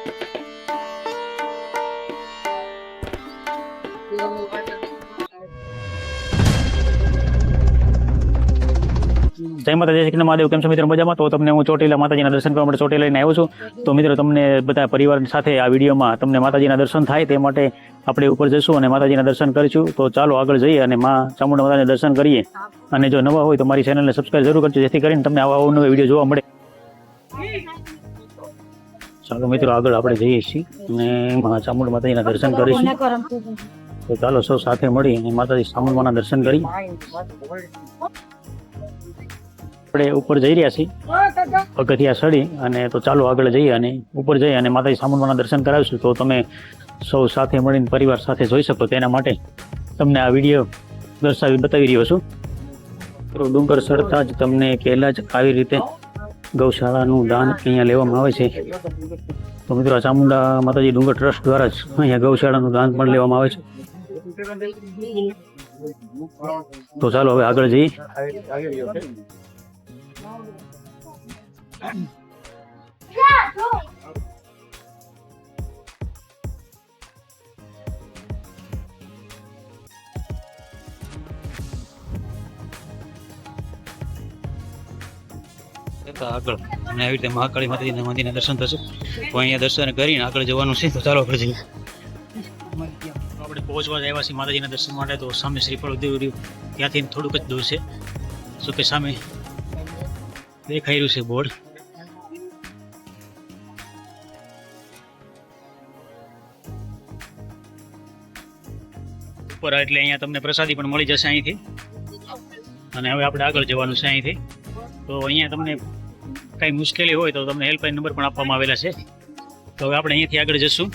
જય માતા જય શ્રી કૃષ્ણ મહાદેવ. કેમ છો મિત્રો? મજામાં? તો તમને હું ચોટીલા માતાજીના દર્શન કરવા માટે ચોટીલા લઈને આવ્યો છું. તો મિત્રો તમને બધા પરિવાર સાથે આ વિડીયોમાં તમને માતાજીના દર્શન થાય તે માટે આપણે ઉપર જઈશું અને માતાજીના દર્શન કરીશું. તો ચાલો આગળ જઈએ અને માં ચામુંડા માતાજીના દર્શન કરીએ. અને જો નવા હોય તો મારી ચેનલને સબસ્ક્રાઈબ જરૂર કરજો, જેથી કરીને તમને આવા અવનવા વિડીયો જોવા મળે. ચાલો મિત્રો આગળ આપણે જઈએ છીએ અને માં ચામુંડા માતાજીના દર્શન કરીશું. તો ચાલો સૌ સાથે મળી અને માતાજી ચામુંડાના દર્શન કરી. આપણે ઉપર જઈ રહ્યા છીએ પગથિયા ચડી, અને તો ચાલો આગળ જઈએ અને ઉપર જઈએ અને માતાજી ચામુંડાના દર્શન કરાવીશું. તો તમે સૌ સાથે મળીને પરિવાર સાથે જોઈ શકો, તેના માટે તમને આ વિડીયો બતાવી રહ્યો છું. ડુંગર ચડતા જ તમને પહેલા જ આવી રીતે ગૌશાળાનું દાન અહીંયા લેવામાં આવે છે. તો મિત્રો ચામુંડા માતાજી ડુંગર ટ્રસ્ટ દ્વારા જ અહીંયા ગૌશાળાનું દાન પણ લેવામાં આવે છે. તો ચાલો હવે આગળ જઈએ. આગળ અને આવી રીતે મહાકાળી માતાજીના મંદિરના દર્શન થશે. તો અહીંયા દર્શન કરીને આગળ જવાનું છે. તો ચાલો આગળ જઈએ. આપણે પહોંચવા જ આવ્યા છીએ માતાજીના દર્શન માટે. તો સામે શ્રીફળ ઉદ્યોગ ત્યાંથી થોડુંક જ દૂર છે. શું કે સામે દેખાઈ રહ્યું છે બોર્ડ. ઉપર એટલે અહીંયા તમને પ્રસાદી પણ મળી જશે અહીંથી. અને હવે આપણે આગળ જવાનું છે અહીંથી. તો અહીંયા તમને કઈ મુશ્કેલી હોય તો તમને હેલ્પલાઇન નંબર પણ આપવામાં આવેલા છે. તો હવે આપણે અહીંયાથી આગળ જશું.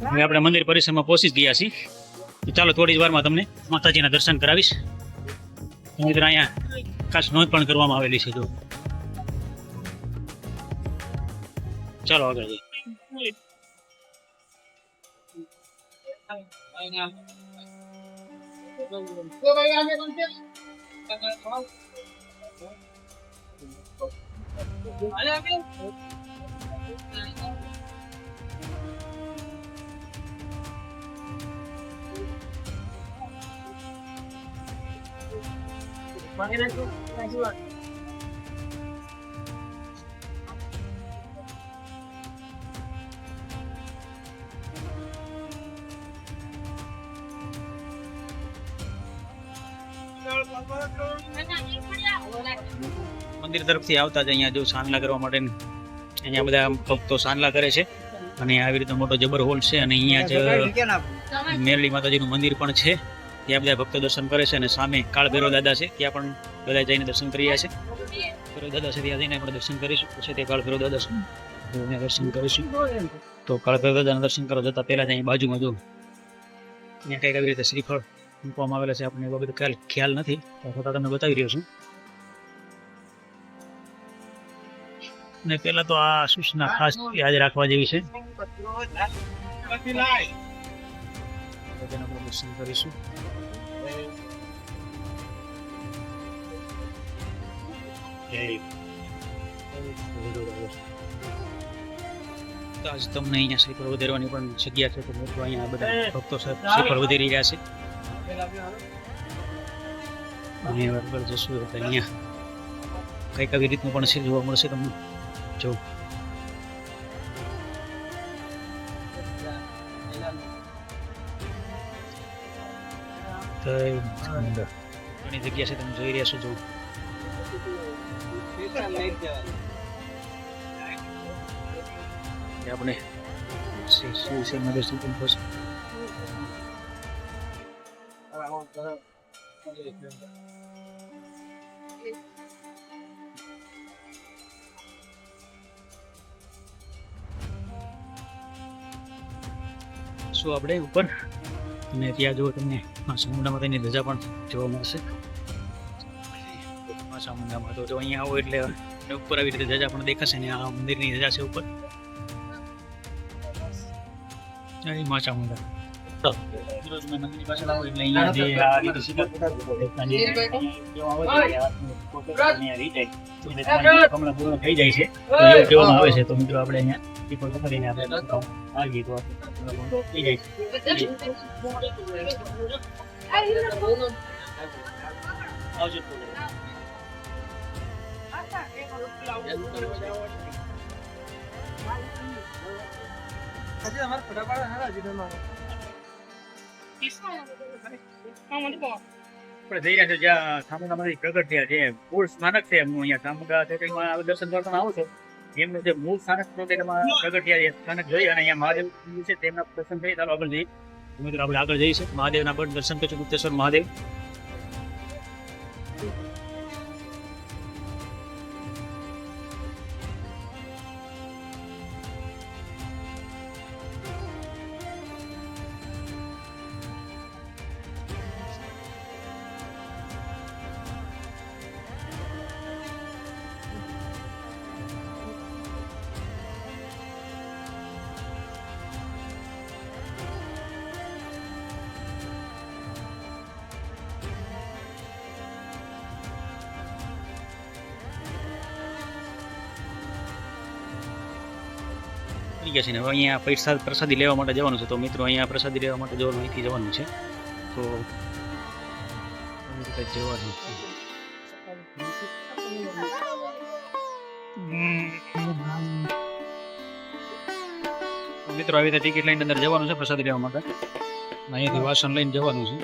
હવે આપણે મંદિર પરિસરમાં પહોંચી જ ગયા છીએ. તો ચાલો થોડી જ વારમાં તમને માતાજીના દર્શન કરાવીશ. મિત્રો અહીંયા ખાસ નોંધ પણ કરવામાં આવેલી છે. જો ચાલો આગળ જઈએ. મંદિર તરફથી આવતા જ અહીંયા જો સાંજલા કરવા માટે અહીંયા બધા ભક્તો સાંજલા કરે છે. અને આવી રીતે મોટો જબર હોલ છે. અને અહીંયા જ મેરળી માતાજીનું મંદિર પણ છે. ત્યાં બધા ભક્તો દર્શન કરે છે. અને સામે કાળ ભૈરવ દાદા છે, ત્યાં પણ બધા જઈને દર્શન કરી રહ્યા છે. ભૈરવ દાદા છે ત્યાં જઈને આપણે દર્શન કરીશું. પછી તે કાળ ભૈરવ દાદા છે દર્શન કરીશું. તો કાળ ભૈરવ દાદાના દર્શન કરવા જતા પહેલા જ અહીં બાજુમાં જો અહીંયા કંઈક આવી રીતે શ્રીફળ મૂકવામાં આવેલા છે. આપણને એવા બધું ખ્યાલ નથી, છતાં તમને બતાવી રહ્યો છું. ને પેલા તો આ સૂચના ખાસ યાદ રાખવા જેવી છે. દર્શન કરીશું. આજ તમને અહીંયા શ્રીફળ વધારવાની પણ જગ્યા છે. તો મિત્રો અહીંયા બધા ભક્તો શ્રીફળ વધારી રહ્યા છે. અને આગળ જશું તો અહીંયા કઈક આવી રીતનું પણ છે, જોવા મળશે તમને. જો ઘણી જગ્યા છે, તમે જોઈ રહ્યા છો. જો આપણે શું આપણે ઉપર અને ત્યાં જો તમને ચામુંડા માતાની ધજા પણ જોવા મળશે. ચામુંડામાં તો અહીંયા આવો એટલે ઉપર આવી રીતે ધજા પણ દેખાશે ને આ મંદિરની ધજા છે ઉપર. જય મા ચામુંડા. તો મિત્રો તમે મંદિરની પાસે આવો એટલે અહીંયા જે આ રીતે સીધા અહીંયા રીત કમળા પૂર્ણ થઈ જાય છે તો એવું કહેવામાં આવે છે. તો મિત્રો આપણે અહીંયા દીપક કરીને આપણે આવીએ તો થઈ જાય છે. આવજો. આપણે જઈ રહ્યા છે જ્યાં થામુગામાંથી પ્રગટ થયા છે મૂળ સ્થાનક છે એમનું. અહીંયા થામુગા ટેકરીમાં દર્શન કરવા આવો છો એમનું જે મૂળ સ્થાનક તેમાં પ્રગટ થયા એ સ્થાનક જોઈ અને અહીંયા મહાદેવ છે તેમના દર્શન કરી. ચાલો આગળ જઈએ. મિત્રો આપણે આગળ જઈશું મહાદેવના પણ દર્શન કરીશું. ગુપ્તેશ્વર મહાદેવ થઈ ગયા છે ને. હવે અહીંયા પ્રસાદી લેવા માટે જવાનું છે. તો મિત્રો અહીંયા પ્રસાદી લેવા માટે જવાનું અહીંથી જવાનું છે. તો જવાનું મિત્રો આવી રીતે ટિકિટ લઈને અંદર જવાનું છે પ્રસાદી લેવા માટે. અહીંયાથી વાસણ લઈને જવાનું છે.